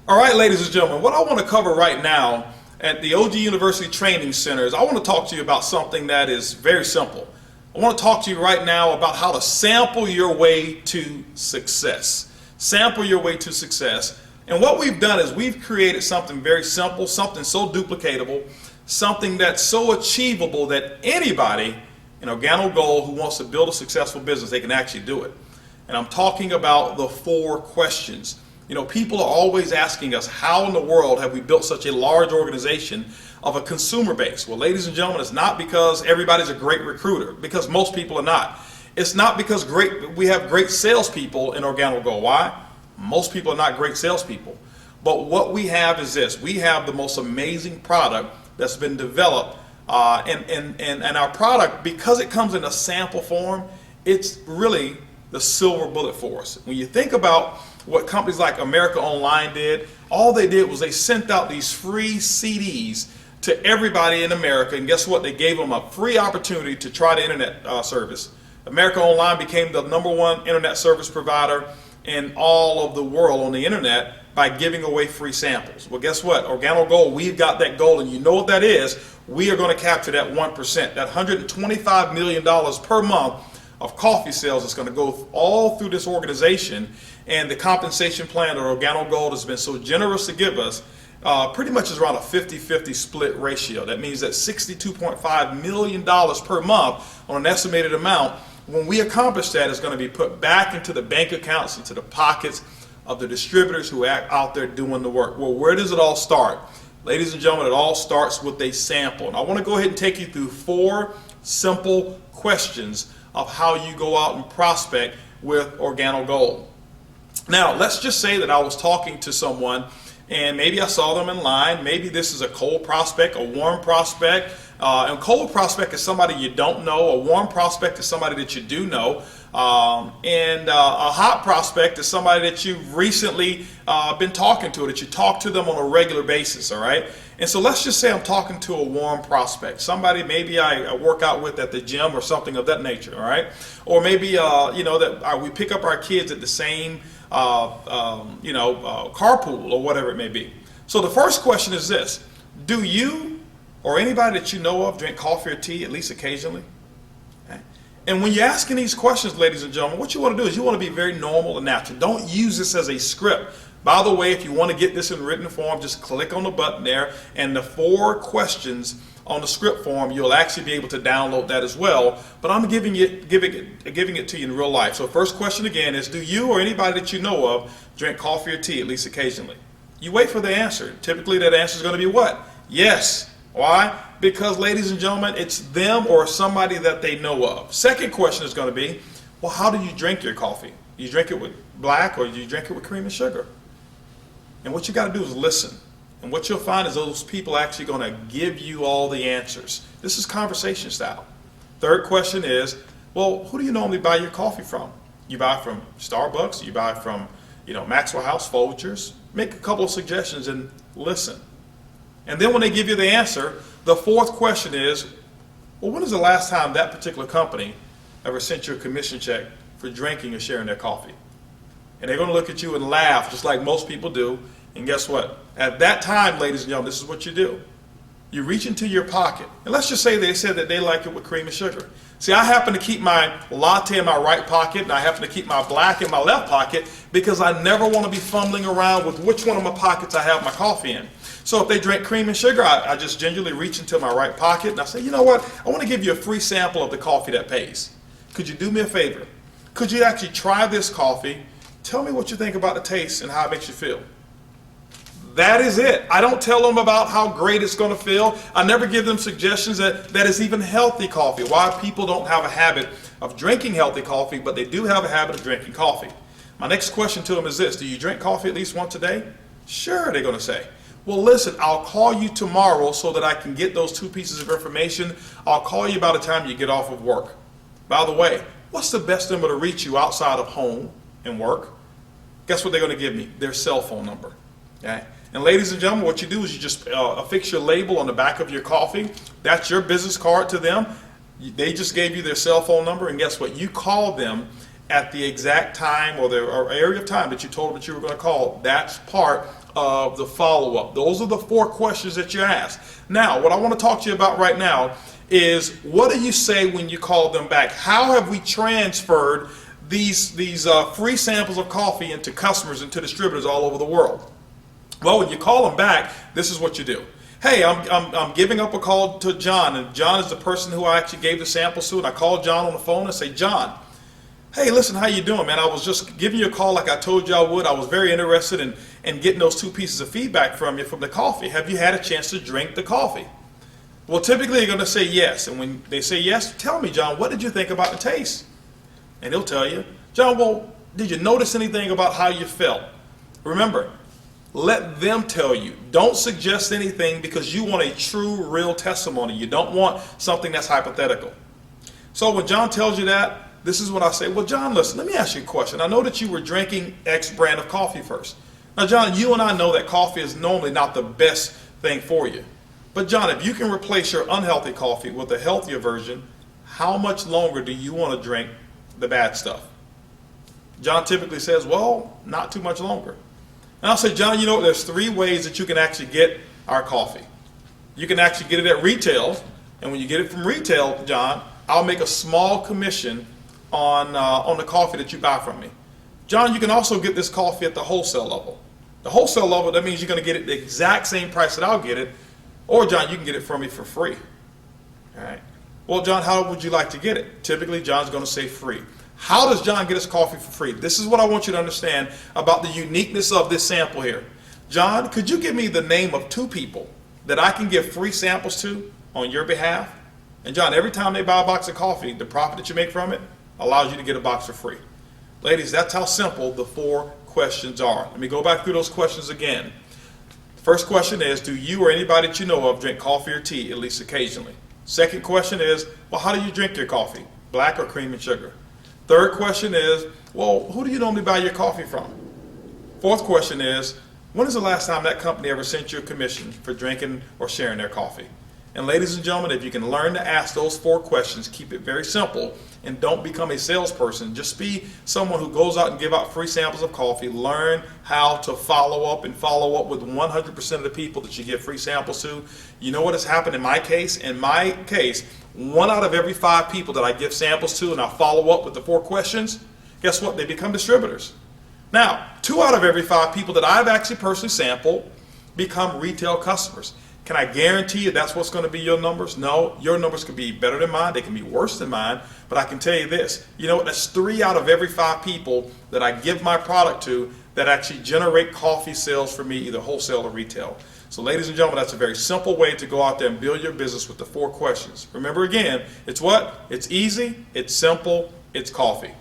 All right, ladies and gentlemen, what I want to cover right now at the OG University Training Center is I want to talk to you about something that is very simple. I want to talk to you right now about how to sample your way to success. Sample your way to success. And what we've done is we've created something very simple, something so duplicatable, something that's so achievable that anybody in Organo Gold who wants to build a successful business, they can actually do it. And I'm talking about the 4 questions. You know, people are always asking us, how in the world have we built such a large organization of a consumer base? Well, ladies and gentlemen, it's not because everybody's a great recruiter, because most people are not. It's not because we have great salespeople in Organo Gold. Why? Most people are not great salespeople. But what we have is this. We have the most amazing product that's been developed. And our product, because it comes in a sample form, it's really the silver bullet for us. When you think about what companies like America Online did, all they did was they sent out these free CDs to everybody in America, and guess what? They gave them a free opportunity to try the internet service. America Online became the #1 internet service provider in all of the world on the internet by giving away free samples. Well, guess what? Organo Gold, we've got that goal, and you know what that is. We are going to capture that 1%, that $125 million per month of coffee sales that's going to go all through this organization. And the compensation plan that Organo Gold has been so generous to give us pretty much is around a 50-50 split ratio. That means that $62.5 million per month on an estimated amount, when we accomplish that, is going to be put back into the bank accounts, into the pockets of the distributors who are out there doing the work. Well, where does it all start? Ladies and gentlemen, it all starts with a sample. And I want to go ahead and take you through 4 simple questions of how you go out and prospect with Organo Gold. Now, let's just say that I was talking to someone and maybe I saw them in line. Maybe this is a cold prospect, a warm prospect. And cold prospect is somebody you don't know. A warm prospect is somebody that you do know. And a hot prospect is somebody that you've recently been talking to, that you talk to them on a regular basis, all right? And so let's just say I'm talking to a warm prospect, somebody maybe I work out with at the gym or something of that nature, all right? Or maybe, you know, that we pick up our kids at the same, carpool or whatever it may be. So the first question is this: do you or anybody that you know of drink coffee or tea at least occasionally? Okay. And when you're asking these questions, ladies and gentlemen, what you want to do is you want to be very normal and natural. Don't use this as a script. By the way, if you want to get this in written form, just click on the button there, and the 4 questions on the script form, you'll actually be able to download that as well. But I'm giving it to you in real life. So first question again is, do you or anybody that you know of drink coffee or tea at least occasionally? You wait for the answer. Typically that answer is going to be what? Yes. Why? Because, ladies and gentlemen, it's them or somebody that they know of. Second question is going to be, well, how do you drink your coffee? Do you drink it with black or do you drink it with cream and sugar? And what you got to do is listen. And what you'll find is those people are actually going to give you all the answers. This is conversation style. Third question is, well, who do you normally buy your coffee from? You buy from Starbucks, you buy from, Maxwell House, Folgers. Make a couple of suggestions and listen. And then when they give you the answer, the 4th question is, well, when is the last time that particular company ever sent you a commission check for drinking or sharing their coffee? And they're going to look at you and laugh just like most people do. And guess what? At that time, ladies and gentlemen, this is what you do. You reach into your pocket. And let's just say they said that they like it with cream and sugar. See, I happen to keep my latte in my right pocket, and I happen to keep my black in my left pocket because I never want to be fumbling around with which one of my pockets I have my coffee in. So if they drink cream and sugar, I just gingerly reach into my right pocket and I say, you know what? I want to give you a free sample of the coffee that pays. Could you do me a favor? Could you actually try this coffee? Tell me what you think about the taste and how it makes you feel. That is it. I don't tell them about how great it's going to feel. I never give them suggestions that is even healthy coffee. Why people don't have a habit of drinking healthy coffee, but they do have a habit of drinking coffee. My next question to them is this: do you drink coffee at least once a day? Sure, they're going to say. Well, listen, I'll call you tomorrow so that I can get those 2 pieces of information. I'll call you by the time you get off of work. By the way, what's the best number to reach you outside of home and work? Guess what they're going to give me? Their cell phone number. Okay? And ladies and gentlemen, what you do is you just affix your label on the back of your coffee. That's your business card to them. They just gave you their cell phone number, and guess what? You call them at the exact time or area of time that you told them that you were going to call. That's part of the follow-up. Those are the 4 questions that you ask. Now, what I want to talk to you about right now is, what do you say when you call them back? How have we transferred these free samples of coffee into customers, into distributors all over the world? Well, when you call them back, this is what you do. Hey, I'm giving up a call to John, and John is the person who I actually gave the samples to, and I call John on the phone and say, John, hey, listen, how you doing, man? I was just giving you a call like I told you I would. I was very interested in getting those 2 pieces of feedback from you from the coffee. Have you had a chance to drink the coffee? Well, typically you're going to say yes. And when they say yes, tell me, John, what did you think about the taste? And he'll tell you, John, well, did you notice anything about how you felt? Remember, let them tell you. Don't suggest anything, because you want a true, real testimony. You don't want something that's hypothetical. So when John tells you that, this is what I say. Well, John, listen, let me ask you a question. I know that you were drinking X brand of coffee first. Now, John, you and I know that coffee is normally not the best thing for you. But John, if you can replace your unhealthy coffee with a healthier version, how much longer do you want to drink the bad stuff? John typically says, well, not too much longer. And I'll say, John, you know, there's 3 ways that you can actually get our coffee. You can actually get it at retail, and when you get it from retail, John, I'll make a small commission on the coffee that you buy from me. John, you can also get this coffee at the wholesale level. The wholesale level, that means you're going to get it the exact same price that I'll get it, or John, you can get it from me for free. All right. Well, John, how would you like to get it? Typically, John's going to say free. How does John get his coffee for free? This is what I want you to understand about the uniqueness of this sample here. John, could you give me the name of 2 people that I can give free samples to on your behalf? And John, every time they buy a box of coffee, the profit that you make from it allows you to get a box for free. Ladies, that's how simple the 4 questions are. Let me go back through those questions again. First question is, do you or anybody that you know of drink coffee or tea at least occasionally? Second question is, well, how do you drink your coffee? Black or cream and sugar? Third question is, well, who do you normally buy your coffee from? Fourth question is, when is the last time that company ever sent you a commission for drinking or sharing their coffee? And ladies and gentlemen, if you can learn to ask those 4 questions, keep it very simple, and don't become a salesperson. Just be someone who goes out and give out free samples of coffee. Learn how to follow up with 100% of the people that you give free samples to. You know what has happened in my case? In my case, 1 out of every 5 people that I give samples to and I follow up with the 4 questions, guess what? They become distributors. Now, 2 out of every 5 people that I've actually personally sampled become retail customers. Can I guarantee you that's what's going to be your numbers? No, your numbers could be better than mine. They can be worse than mine. But I can tell you this, you know what? That's 3 out of every 5 people that I give my product to that actually generate coffee sales for me, either wholesale or retail. So ladies and gentlemen, that's a very simple way to go out there and build your business with the 4 questions. Remember again, it's what? It's easy, it's simple, it's coffee.